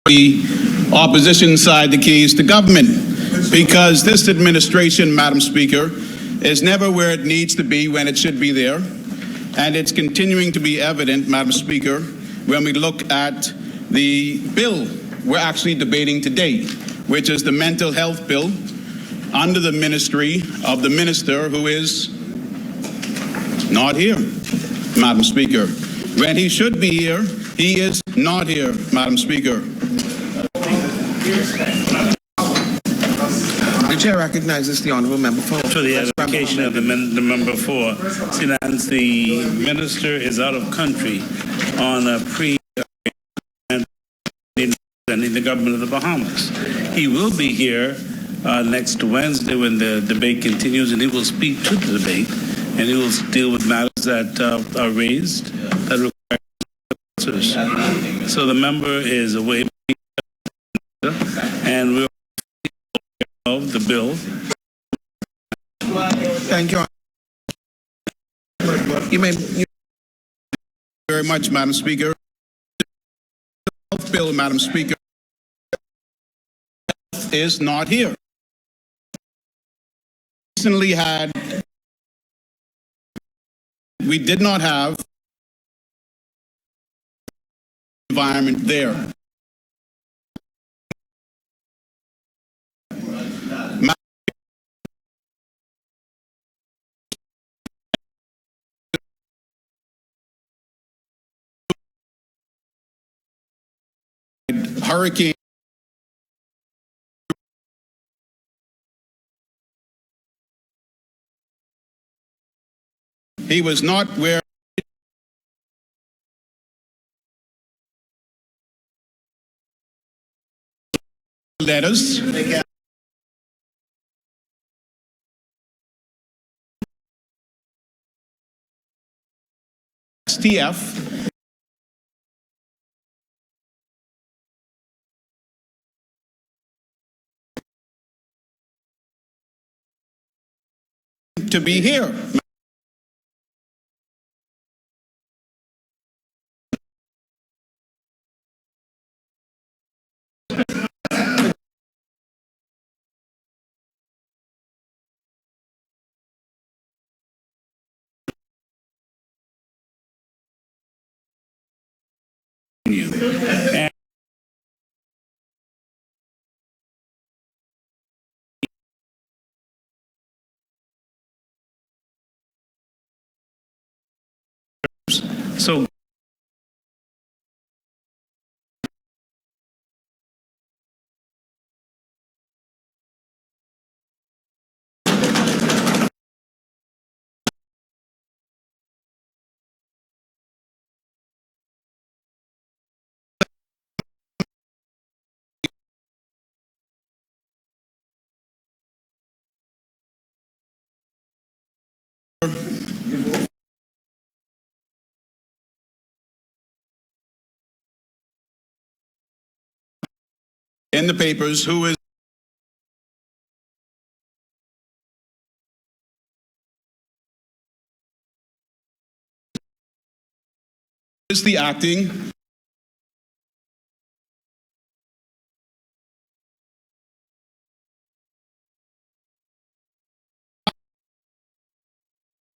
the opposition side the keys to government, because this administration, Madam Speaker, is never where it needs to be when it should be there, and it's continuing to be evident, Madam Speaker, when we look at the bill we're actually debating today, which is the mental health bill under the ministry of the minister who is not here, Madam Speaker. When he should be here, he is not here, Madam Speaker. The chair recognizes the honourable member for. To the edification of the member for, since the minister is out of country on a in the government of the Bahamas. He will be here next Wednesday when the debate continues, and he will speak to the debate, and he will deal with matters that are raised that require answers. So the member is away, and we'll of the bill. Thank you. You may. Very much, Madam Speaker. Bill, Madam Speaker, is not here. Recently we did not have environment there. Hurricane he was not where letters STF to be here. And so in the papers who is the acting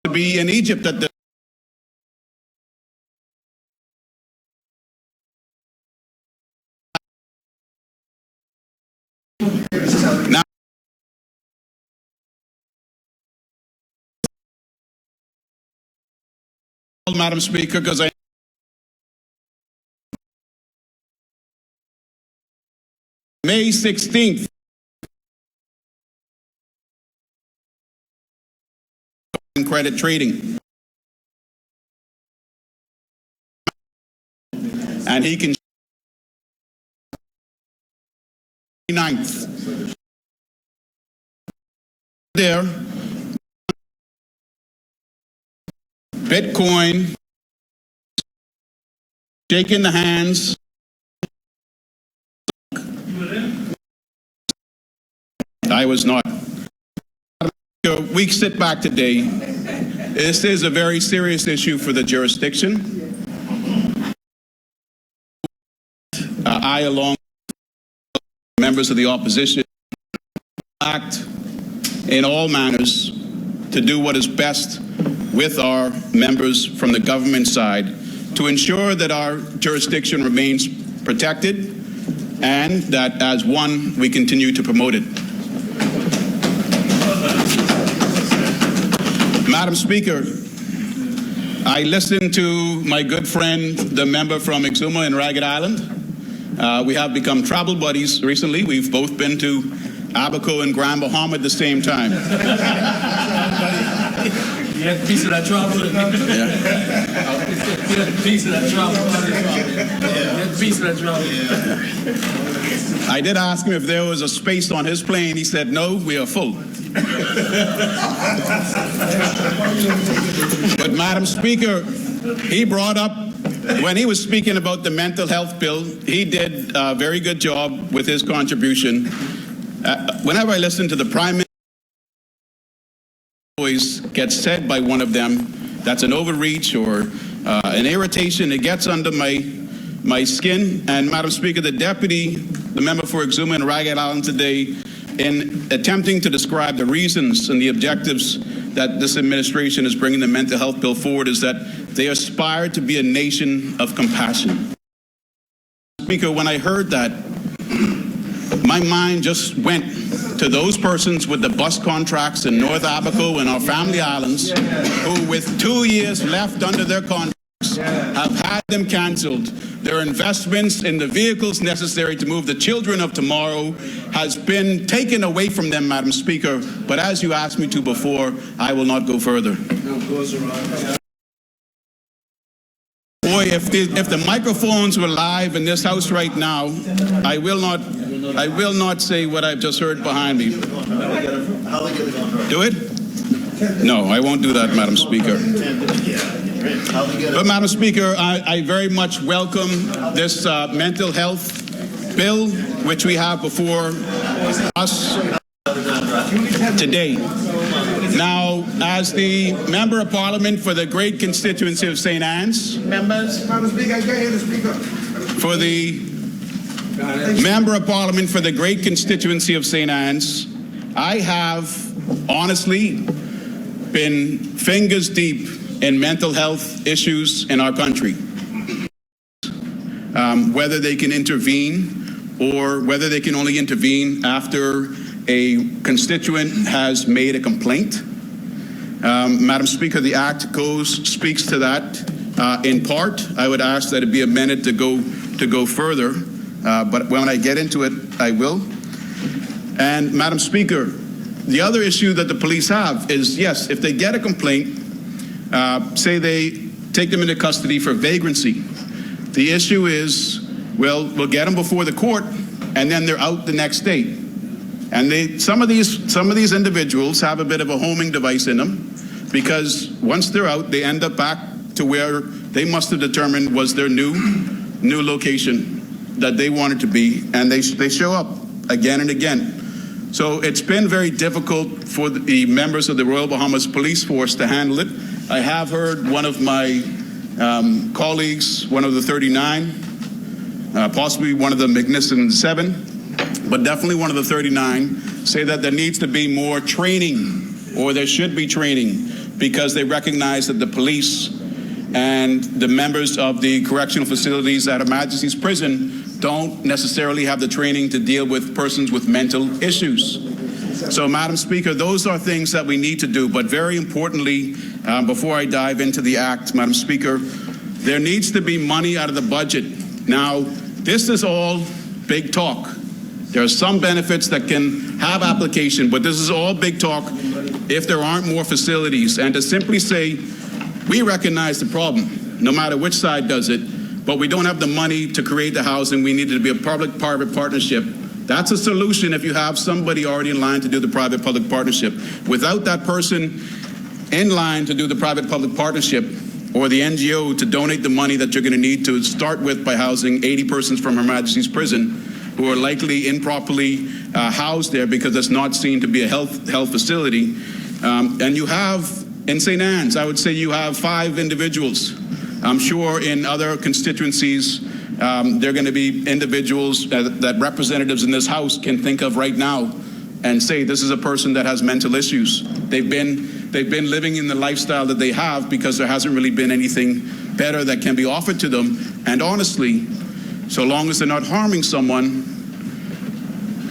to be in Egypt at the now, Madam Speaker, because May 16th credit trading, and he can 9th there Bitcoin shaking the hands. I was not. We sit back today. This is a very serious issue for the jurisdiction. I, along members of the opposition act in all manners to do what is best with our members from the government side to ensure that our jurisdiction remains protected and that as one we continue to promote it. Madam Speaker, I listened to my good friend, the member from Exuma in Ragged Island. We have become travel buddies recently. We've both been to Abaco and Grand Bahama at the same time. You had a piece of that travel? Yeah. You had a piece of that travel? You had a piece of that travel? I did ask him if there was a space on his plane. He said, no, we are full. But Madam Speaker, he brought up, when he was speaking about the mental health bill, he did a very good job with his contribution. Whenever I listen to the Prime Minister, always gets said by one of them, that's an overreach or an irritation. It gets under my skin. And Madam Speaker, the member for Exuma and Ragged Island today, in attempting to describe the reasons and the objectives that this administration is bringing the mental health bill forward, is that they aspire to be a nation of compassion. Speaker, when I heard that, my mind just went to those persons with the bus contracts in North Abaco and our family islands who, with 2 years left under their contracts, have had them canceled. Their investments in the vehicles necessary to move the children of tomorrow has been taken away from them, Madam Speaker. But as you asked me to before, I will not go further. Boy, if the microphones were live in this house right now, I will not say what I've just heard behind me. Do it? No, I won't do that, Madam Speaker. But, Madam Speaker, I very much welcome this mental health bill, which we have before us today. Now, as the Member of Parliament for the great constituency of St. Anne's, for the Member of Parliament for the great constituency of St. Anne's, I have honestly been fingers deep in mental health issues in our country. Whether they can intervene or whether they can only intervene after a constituent has made a complaint. Madam Speaker, the Act speaks to that in part. I would ask that it be amended to go further, but when I get into it, I will. And Madam Speaker, the other issue that the police have is, yes, if they get a complaint, say they take them into custody for vagrancy, the issue is, well, we'll get them before the court, and then they're out the next day. And some of these individuals have a bit of a homing device in them, because once they're out, they end up back to where they must have determined was their new location that they wanted to be, and they show up again and again. So it's been very difficult for the members of the Royal Bahamas Police Force to handle it. I have heard one of my colleagues, one of the 39, possibly one of the Magnificent 7, but definitely one of the 39, say that there needs to be more training, or there should be training, because they recognize that the police and the members of the correctional facilities at Her Majesty's Prison don't necessarily have the training to deal with persons with mental issues. So, Madam Speaker, those are things that we need to do. But very importantly, before I dive into the Act, Madam Speaker, there needs to be money out of the budget. Now, this is all big talk. There are some benefits that can have application, but this is all big talk if there aren't more facilities. And to simply say, we recognize the problem, no matter which side does it, but we don't have the money to create the housing. We need it to be a public-private partnership. That's a solution if you have somebody already in line to do the private-public partnership. Without that person in line to do the private-public partnership, or the NGO to donate the money that you're going to need to start with by housing 80 persons from Her Majesty's Prison who are likely improperly housed there because it's not seen to be a health facility. And you have, in St. Anne's, I would say you have 5 individuals. I'm sure in other constituencies There are going to be individuals that representatives in this House can think of right now and say this is a person that has mental issues. They've been living in the lifestyle that they have because there hasn't really been anything better that can be offered to them. And honestly, so long as they're not harming someone,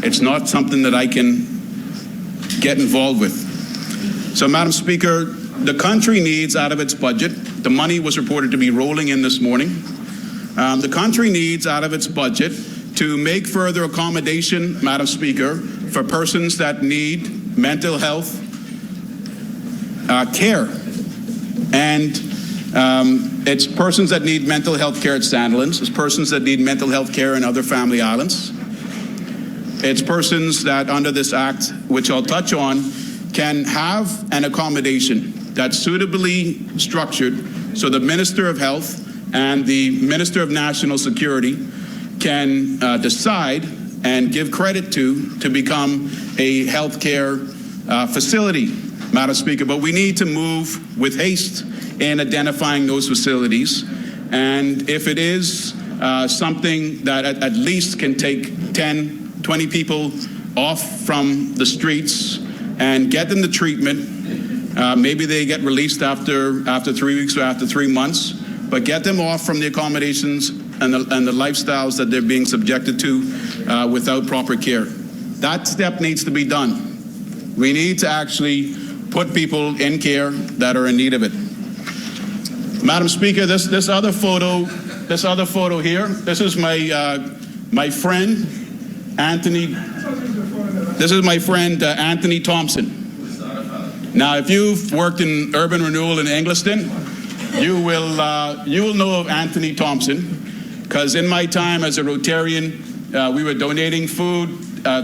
it's not something that I can get involved with. So, Madam Speaker, the country needs out of its budget, the money was reported to be rolling in this morning. The country needs out of its budget to make further accommodation, Madam Speaker, for persons that need mental health care. And it's persons that need mental health care at Sandilands. It's persons that need mental health care in other family islands. It's persons that under this act, which I'll touch on, can have an accommodation that's suitably structured so the Minister of Health and the Minister of National Security can decide and give credit to become a healthcare facility, Madam Speaker. But we need to move with haste in identifying those facilities. And if it is something that at least can take 10, 20 people off from the streets and get them the treatment, maybe they get released after 3 weeks or after 3 months, but get them off from the accommodations and the lifestyles that they're being subjected to without proper care. That step needs to be done. We need to actually put people in care that are in need of it. Madam Speaker, this other photo here, this is my friend Anthony. This is my friend Anthony Thompson. Now, if you've worked in urban renewal in Engliston, you will know of Anthony Thompson, because in my time as a Rotarian, we were donating food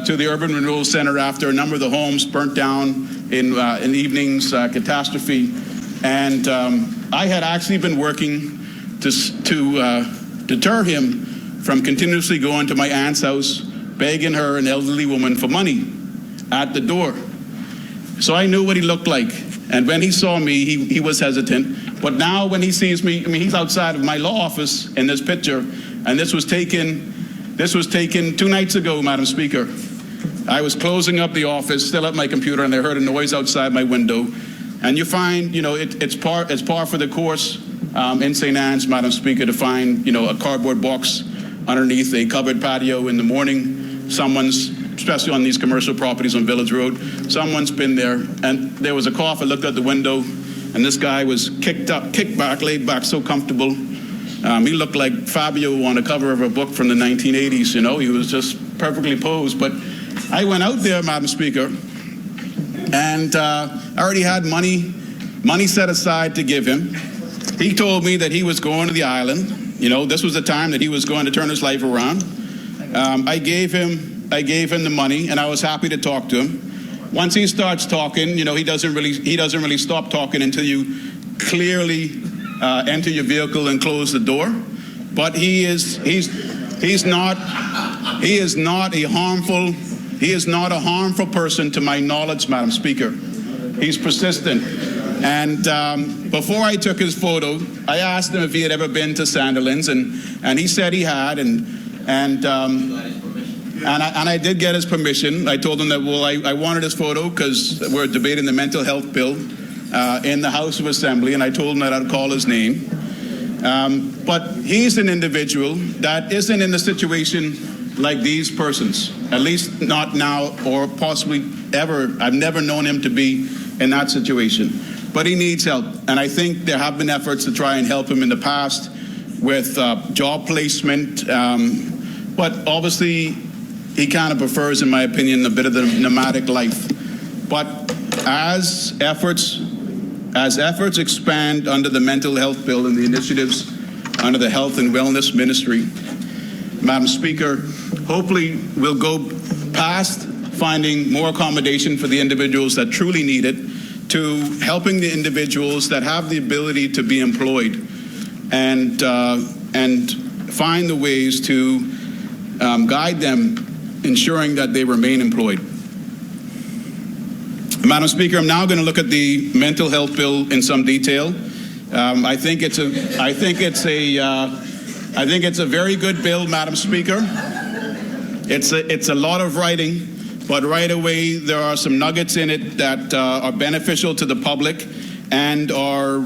to the Urban Renewal Center after a number of the homes burnt down in the evening's catastrophe. And I had actually been working to deter him from continuously going to my aunt's house, begging her, an elderly woman, for money at the door. So I knew what he looked like. And when he saw me, he was hesitant. But now when he sees me, I mean, he's outside of my law office in this picture. And this was taken 2 nights ago, Madam Speaker. I was closing up the office, still at my computer, and I heard a noise outside my window. And you find, it's par for the course in St. Anne's, Madam Speaker, to find, a cardboard box underneath a covered patio in the morning. Especially on these commercial properties on Village Road, someone's been there, and there was a cough. I looked out the window, and this guy was kicked back, laid back, so comfortable. He looked like Fabio on the cover of a book from the 1980s, He was just perfectly posed. But I went out there, Madam Speaker, and I already had money set aside to give him. He told me that he was going to the island. This was the time that he was going to turn his life around. I gave him the money, and I was happy to talk to him. Once he starts talking, he doesn't really stop talking until you clearly enter your vehicle and close the door. But he's not a harmful person to my knowledge, Madam Speaker. He's persistent. And before I took his photo, I asked him if he had ever been to Sandilands, and he said he had, and I did get his permission. I told him that, I wanted his photo because we're debating the mental health bill in the House of Assembly, and I told him that I'd call his name. But he's an individual that isn't in a situation like these persons, at least not now or possibly ever. I've never known him to be in that situation. But he needs help, and I think there have been efforts to try and help him in the past with job placement, but obviously he kind of prefers, in my opinion, a bit of the nomadic life. But as efforts expand under the mental health bill and the initiatives under the Health and Wellness Ministry, Madam Speaker, hopefully we'll go past finding more accommodation for the individuals that truly need it to helping the individuals that have the ability to be employed and find the ways to guide them, ensuring that they remain employed. Madam Speaker, I'm now going to look at the mental health bill in some detail. I think it's I think it's a very good bill, Madam Speaker. It's a lot of writing, but right away there are some nuggets in it that are beneficial to the public and are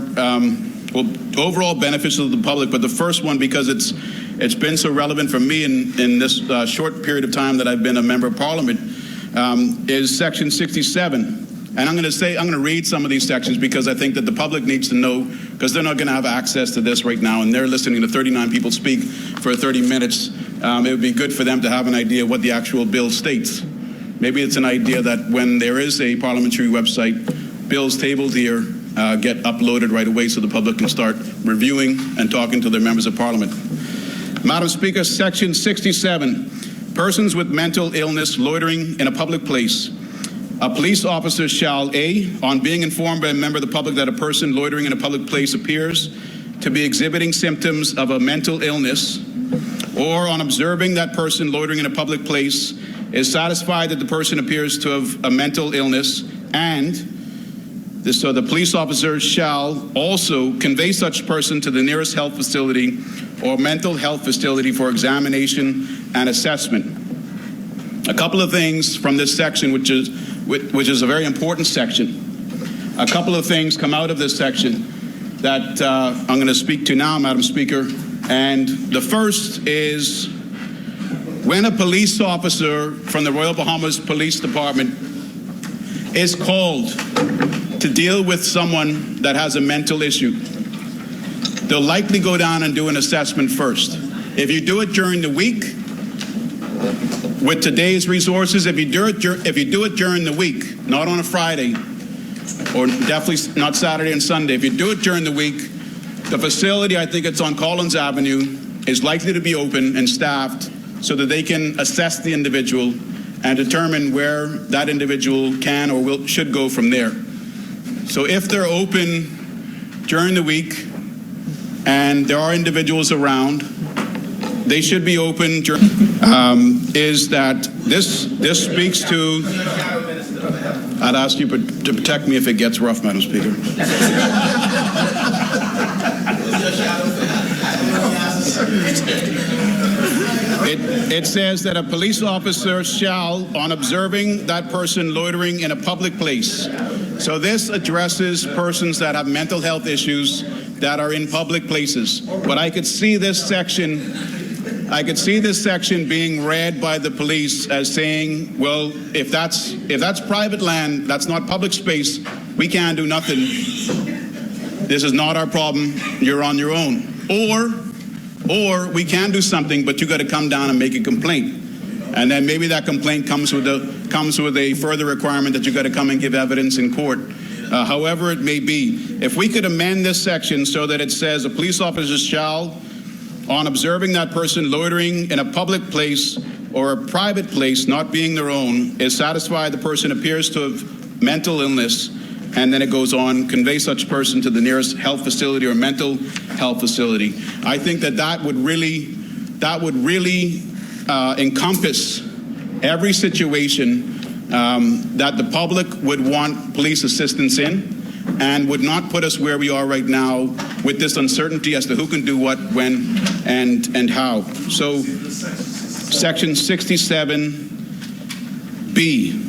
overall beneficial to the public. But the first one, because it's been so relevant for me in this short period of time that I've been a member of Parliament, is Section 67. And I'm going to read some of these sections because I think that the public needs to know, because they're not going to have access to this right now, and they're listening to 39 people speak for 30 minutes. It would be good for them to have an idea what the actual bill states. Maybe it's an idea that when there is a parliamentary website, bills tabled here get uploaded right away so the public can start reviewing and talking to their members of Parliament. Madam Speaker, Section 67, persons with mental illness loitering in a public place. A police officer shall, A, on being informed by a member of the public that a person loitering in a public place appears to be exhibiting symptoms of a mental illness, or on observing that person loitering in a public place is satisfied that the person appears to have a mental illness, and so the police officer shall also convey such person to the nearest health facility or mental health facility for examination and assessment. A couple of things from this section, which is a very important section. A couple of things come out of this section that I'm going to speak to now, Madam Speaker. And the first is when a police officer from the Royal Bahamas Police Department is called to deal with someone that has a mental issue, they'll likely go down and do an assessment first. If you do it during the week, with today's resources, if you do it during the week, not on a Friday, or definitely not Saturday and Sunday, if you do it during the week, the facility, I think it's on Collins Avenue, is likely to be open and staffed so that they can assess the individual and determine where that individual can or should go from there. So if they're open during the week and there are individuals around, they should be open during, is that this speaks to, I'd ask you to protect me if it gets rough, Madam Speaker. It says that a police officer shall, on observing that person loitering in a public place. So this addresses persons that have mental health issues that are in public places. But I could see this section being read by the police as saying, well, if that's private land, that's not public space, we can't do nothing. This is not our problem, you're on your own. Or we can do something, but you got to come down and make a complaint. And then maybe that complaint comes with a further requirement that you got to come and give evidence in court. However it may be, if we could amend this section so that it says a police officer shall, on observing that person loitering in a public place or a private place not being their own, is satisfied the person appears to have mental illness, and then it goes on, convey such person to the nearest health facility or mental health facility. I think that would really encompass every situation that the public would want police assistance in, and would not put us where we are right now with this uncertainty as to who can do what, when, and how. So, Section 67B.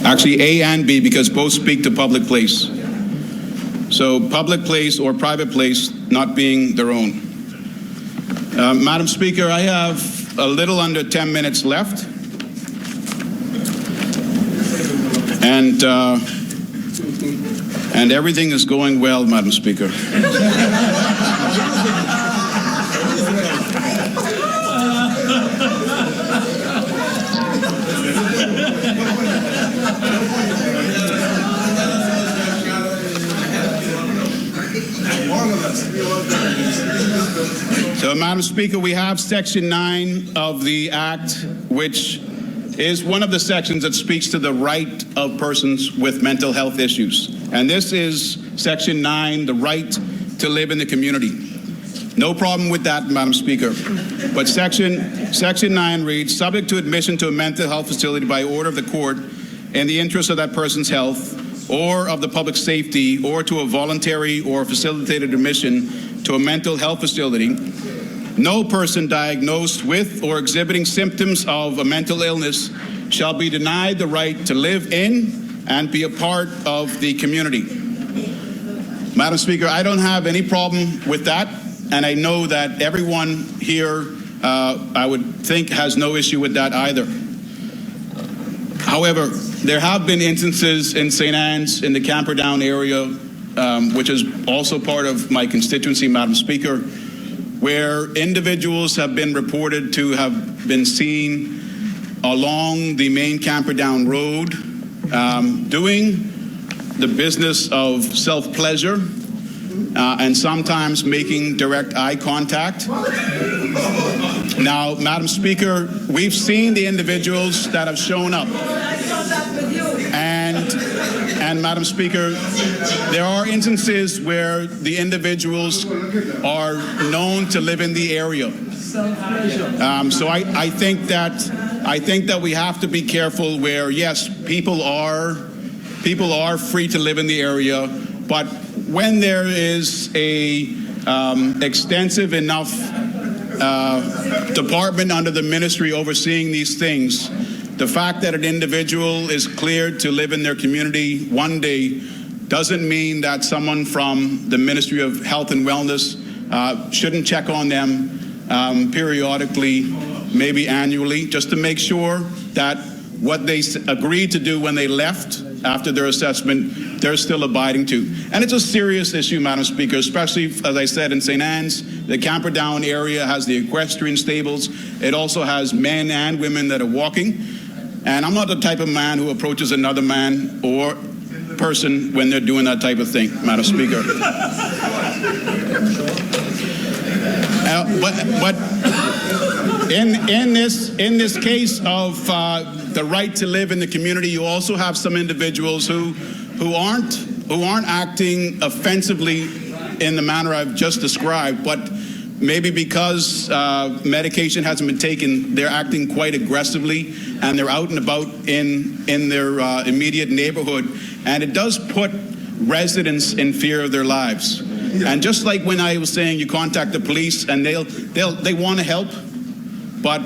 Actually, A and B, because both speak to public place. So, public place or private place not being their own. Madam Speaker, I have a little under 10 minutes left. And everything is going well, Madam Speaker. So, Madam Speaker, we have Section 9 of the Act, which is one of the sections that speaks to the right of persons with mental health issues. And this is Section 9, the right to live in the community. No problem with that, Madam Speaker. But Section 9 reads, subject to admission to a mental health facility by order of the court in the interest of that person's health, or of the public safety or to a voluntary or facilitated admission to a mental health facility, no person diagnosed with or exhibiting symptoms of a mental illness shall be denied the right to live in and be a part of the community. Madam Speaker, I don't have any problem with that, and I know that everyone here, I would think, has no issue with that either. However, there have been instances in St. Anne's, in the Camperdown area, which is also part of my constituency, Madam Speaker, where individuals have been reported to have been seen along the main Camperdown Road doing the business of self-pleasure and sometimes making direct eye contact. Now, Madam Speaker, we've seen the individuals that have shown up. And Madam Speaker, there are instances where the individuals are known to live in the area. So I think that we have to be careful where, yes, people are free to live in the area, but when there is a extensive enough department under the ministry overseeing these things, the fact that an individual is cleared to live in their community one day doesn't mean that someone from the Ministry of Health and Wellness shouldn't check on them periodically, maybe annually, just to make sure that what they agreed to do when they left after their assessment, they're still abiding to. And it's a serious issue, Madam Speaker, especially, as I said, in St. Anne's. The Camperdown area has the equestrian stables. It also has men and women that are walking. And I'm not the type of man who approaches another man or person when they're doing that type of thing, Madam Speaker. But in this case of the right to live in the community, you also have some individuals who aren't acting offensively in the manner I've just described, but maybe because medication hasn't been taken, they're acting quite aggressively, and they're out and about in their immediate neighborhood, and it does put residents in fear of their lives. And just like when I was saying, you contact the police and they want to help, but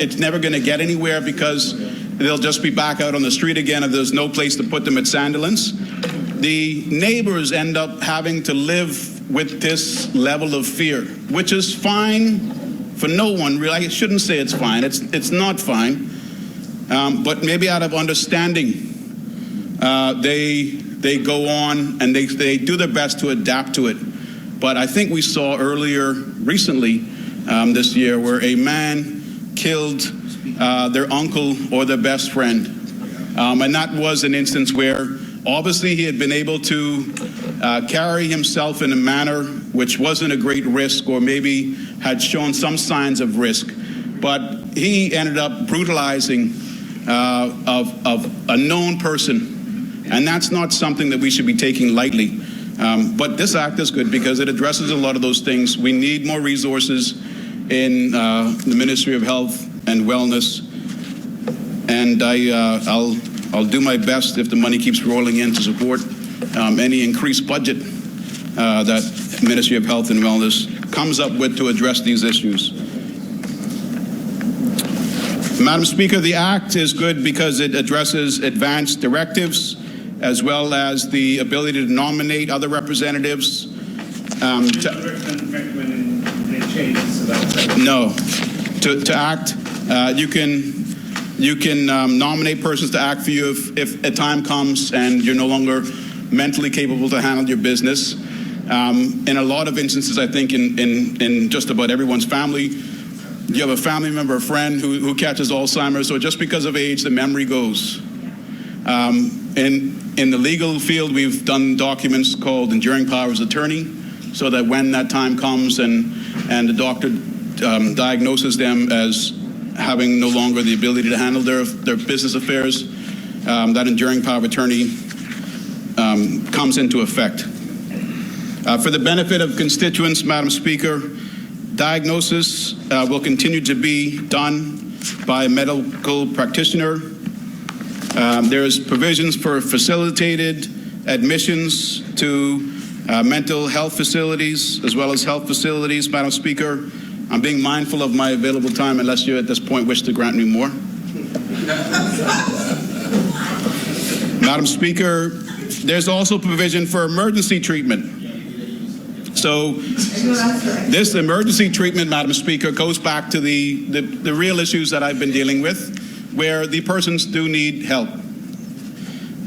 it's never going to get anywhere because they'll just be back out on the street again if there's no place to put them at Sandilands. The neighbors end up having to live with this level of fear, which is fine for no one, really. I shouldn't say it's fine. It's not fine. But maybe out of understanding, they go on and they do their best to adapt to it. But I think we saw recently this year, where a man killed their uncle or their best friend. And that was an instance where obviously he had been able to carry himself in a manner which wasn't a great risk, or maybe had shown some signs of risk. But he ended up brutalizing of a known person. And that's not something that we should be taking lightly. But this act is good because it addresses a lot of those things. We need more resources in the Ministry of Health and Wellness. And I'll do my best, if the money keeps rolling in, to support any increased budget that Ministry of Health and Wellness comes up with to address these issues. Madam Speaker, the Act is good because it addresses advanced directives as well as the ability to nominate other representatives. No. To act, you can nominate persons to act for you if a time comes and you're no longer mentally capable to handle your business. In a lot of instances, I think in just about everyone's family, you have a family member, a friend who catches Alzheimer's, so just because of age, the memory goes. In the legal field, we've done documents called enduring powers of attorney, so that when that time comes and the doctor diagnoses them as having no longer the ability to handle their business affairs, that enduring power of attorney comes into effect. For the benefit of constituents, Madam Speaker, diagnosis will continue to be done by a medical practitioner. There's provisions for facilitated admissions to mental health facilities as well as health facilities. Madam Speaker, I'm being mindful of my available time unless you at this point wish to grant me more. Madam Speaker, there's also provision for emergency treatment. So this emergency treatment, Madam Speaker, goes back to the real issues that I've been dealing with, where the persons do need help.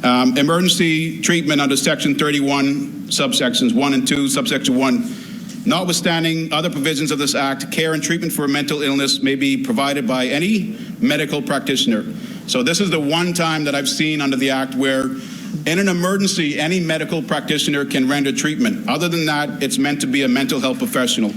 Emergency treatment under Section 31, subsections 1 and 2, subsection 1. Notwithstanding other provisions of this Act, care and treatment for mental illness may be provided by any medical practitioner. So this is the one time that I've seen under the Act where in an emergency, any medical practitioner can render treatment. Other than that, it's meant to be a mental health professional.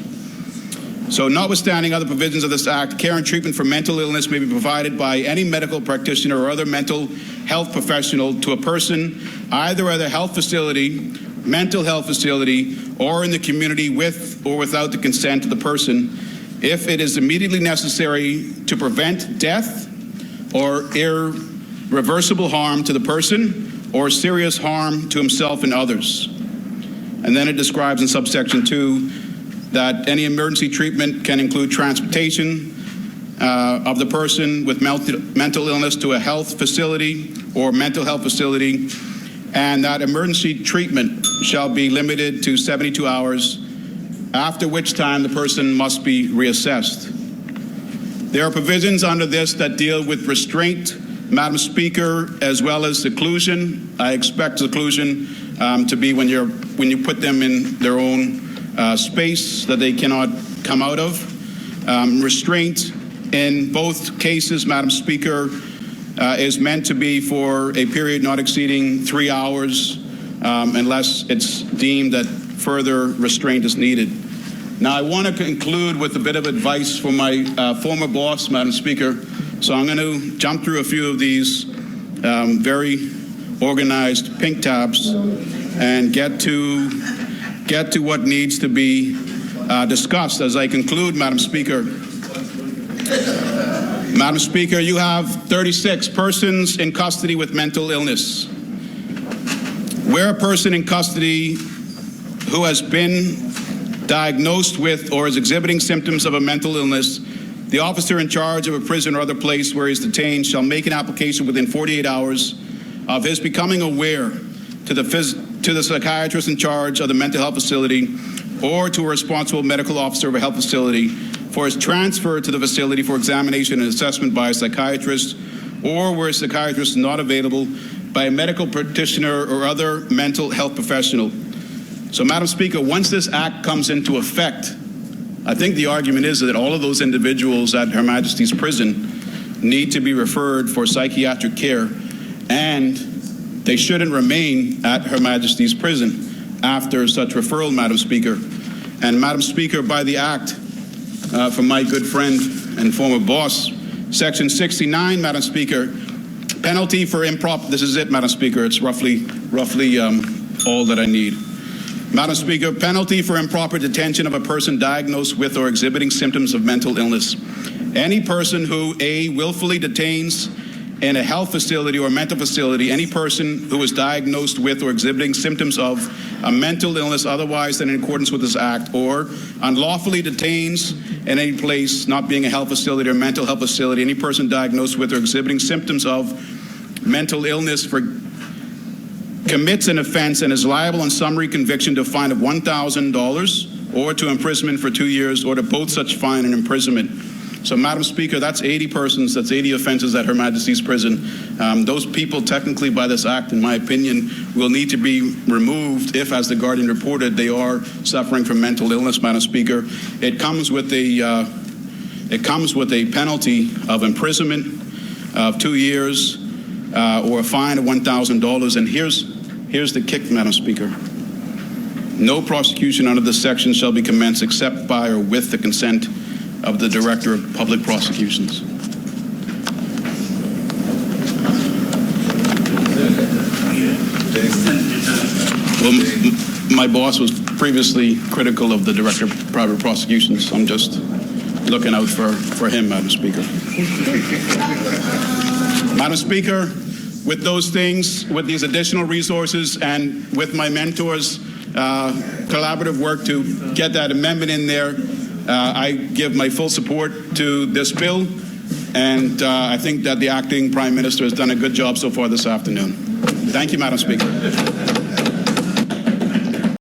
So notwithstanding other provisions of this Act, care and treatment for mental illness may be provided by any medical practitioner or other mental health professional to a person either at a health facility, mental health facility, or in the community with or without the consent of the person if it is immediately necessary to prevent death or irreversible harm to the person or serious harm to himself and others. And then it describes in subsection 2 that any emergency treatment can include transportation of the person with mental illness to a health facility or mental health facility, and that emergency treatment shall be limited to 72 hours, after which time the person must be reassessed. There are provisions under this that deal with restraint, Madam Speaker, as well as seclusion. I expect seclusion to be when you put them in their own space that they cannot come out of. Restraint in both cases, Madam Speaker, is meant to be for a period not exceeding 3 hours unless it's deemed that further restraint is needed. Now, I want to conclude with a bit of advice from my former boss, Madam Speaker. So I'm going to jump through a few of these very organized pink tabs and get to what needs to be discussed as I conclude, Madam Speaker. Madam Speaker, you have 36 persons in custody with mental illness. Where a person in custody who has been diagnosed with or is exhibiting symptoms of a mental illness, the officer in charge of a prison or other place where he is detained shall make an application within 48 hours of his becoming aware to the psychiatrist in charge of the mental health facility or to a responsible medical officer of a health facility for his transfer to the facility for examination and assessment by a psychiatrist, or where a psychiatrist is not available, by a medical practitioner or other mental health professional. So, Madam Speaker, once this Act comes into effect, I think the argument is that all of those individuals at Her Majesty's prison need to be referred for psychiatric care, and they shouldn't remain at Her Majesty's prison after such referral, Madam Speaker. And Madam Speaker, by the Act, from my good friend and former boss, Section 69, Madam Speaker, penalty for improper, this is it, Madam Speaker, it's roughly all that I need. Madam Speaker, penalty for improper detention of a person diagnosed with or exhibiting symptoms of mental illness. Any person who, A, willfully detains in a health facility or mental facility any person who is diagnosed with or exhibiting symptoms of a mental illness otherwise than in accordance with this Act, or unlawfully detains in any place not being a health facility or mental health facility any person diagnosed with or exhibiting symptoms of mental illness commits an offense and is liable on summary conviction to a fine of $1,000 or to imprisonment for 2 years or to both such fine and imprisonment. So, Madam Speaker, that's 80 persons, that's 80 offenses at Her Majesty's prison. Those people, technically, by this Act, in my opinion, will need to be removed if, as the Guardian reported, they are suffering from mental illness, Madam Speaker. It comes with a penalty of imprisonment of 2 years or a fine of $1,000. And here's the kick, Madam Speaker. No prosecution under this section shall be commenced except by or with the consent of the Director of Public Prosecutions. Well, my boss was previously critical of the Director of Private Prosecutions, so I'm just looking out for him, Madam Speaker. Madam Speaker, with those things, with these additional resources, and with my mentors' collaborative work to get that amendment in there, I give my full support to this bill, and I think that the acting Prime Minister has done a good job so far this afternoon. Thank you, Madam Speaker.